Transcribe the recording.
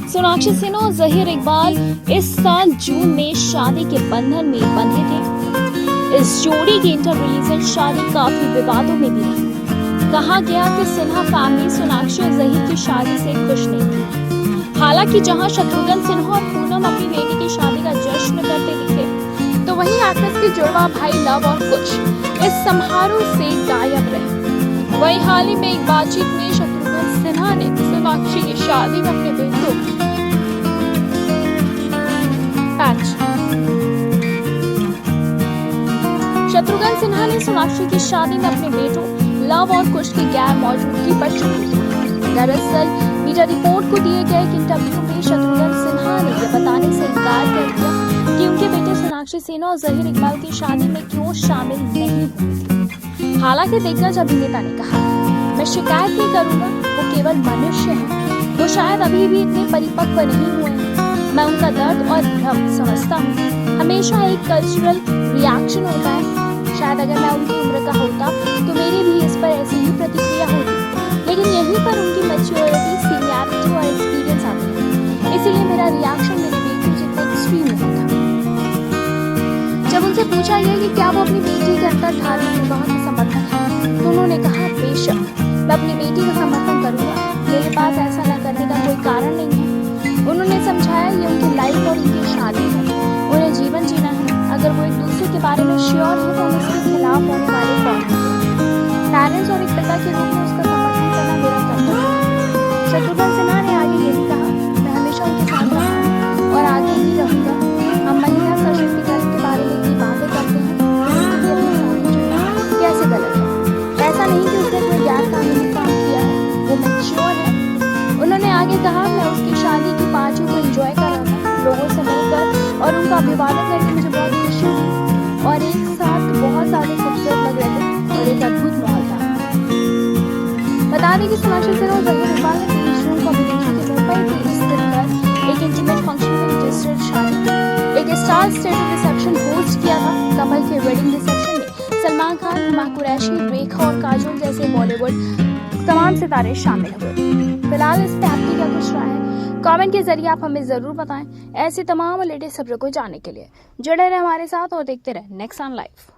सोनाक्षी सिन्हा और जहीर इकबाल इस साल जून में शादी के बंधन में बंधे थे। इस जोड़ी की इंटर रिलीजियस शादी काफी विवादों में भी रही। कहा गया कि सिन्हा फैमिली सोनाक्षी और जहीर की शादी से खुश नहीं थी। हालांकि जहां शत्रुघ्न सिन्हा और पूनम अपनी बेटी की शादी का जश्न करते दिखे, तो वहीं एक्ट्रेस के जुड़वा भाई लव और कुश इस समारोह से गायब रहे। वहीं हाल ही में एक बातचीत में शत्रुघ्न सिन्हा ने सोनाक्षी की शादी में अपने बेटों शत्रुघ्न सिन्हा ने सोनाक्षी की शादी में अपने बेटों लव और कुश की गैर मौजूदगी पर चुप्पी। दरअसल मीडिया रिपोर्ट को दिए गए एक इंटरव्यू में शत्रुघ्न सिन्हा ने यह बताने से इनकार कर दिया कि उनके बेटे सोनाक्षी सिन्हा और जहीर इकबाल की शादी में क्यों शामिल नहीं हुए थे। हालांकि दिग्गज अभिनेता ने कहा, मैं शिकायत नहीं करूंगा, वो केवल मनुष्य है, वो शायद अभी भी इतने परिपक्व नहीं हुए हैं। मैं उनका दर्द और भ्रम समझता हूँ। हमेशा एक कल्चरल रिएक्शन होता है। शायद अगर मैं उनकी उम्र का होता तो मेरी भी इस पर ऐसी ही प्रतिक्रिया होती, लेकिन यहीं पर उनकी मैच्योरिटी, सीनियरिटी और एक्सपीरियंस आती है। इसीलिए मेरा रिएक्शन मेरी बेटी जितना एक्सट्रीम नहीं था। जब उनसे पूछा गया कि क्या वो अपनी बेटी के अंतर धार्मिक विवाह के समर्थक है, तो उन्होंने कहा, बेशक मैं अपनी बेटी का समर्थन करूंगा। मेरे पास ऐसा न करने का कोई कारण नहीं है। उन्होंने समझाया ये उनकी लाइफ और उनकी शादी है, उन्हें जीवन जीना है। अगर वो एक दूसरे के बारे में श्योर है तो हम इसके खिलाफ होने वाले कौन हैं? पेरेंट्स और एक पिता के रूप में उसका समर्थन करना मेरा कर्तव्य है। शत्रुघ्न सिन्हा ने आगे ये भी कहा, मैं हमेशा उनके साथ रहा हूं और आगे भी रहूंगा। हम महिला सशक्तिकरण के बारे में भी बातें करते हैं, इसके लिए अपनी शादी जोड़ना कैसे गलत है? ऐसा नहीं कि उसने कोई गैर कानूनी काम किया है, वो मैच्योर है। उन्होंने आगे कहा, मैं उसकी शादी की पार्टियों को एंजॉय कर रहा था। लोगों से मिलकर और उनका अभिवादन करके मुझे बहुत खुशी हुई और एक साथ बहुत सारे खूबसूरत लग रहे थे और एक अद्भुत माहौल था। बता दें कि सोनाक्षी सिन्हा और जहीर इकबाल ने 23 जून को अभिनेत्री के मुंबई में स्थित एक इंटीमेट फंक्शन में रजिस्टर्ड शादी की एक स्टार स्टेटेड रिसेप्शन होस्ट किया था। कपल के वेडिंग रिसेप्शन में सलमान खान, हुमा कुरैशी, रेखा और काजोल जैसे बॉलीवुड तमाम सितारे शामिल हुए। फिलहाल इस पे आपकी क्या कुछ राय है? कमेंट के जरिए आप हमें जरूर बताएं। ऐसे तमाम लेटेस्ट खबरों को जानने के लिए जुड़े रहे हमारे साथ और देखते रहे नेक्स्ट ऑन लाइव।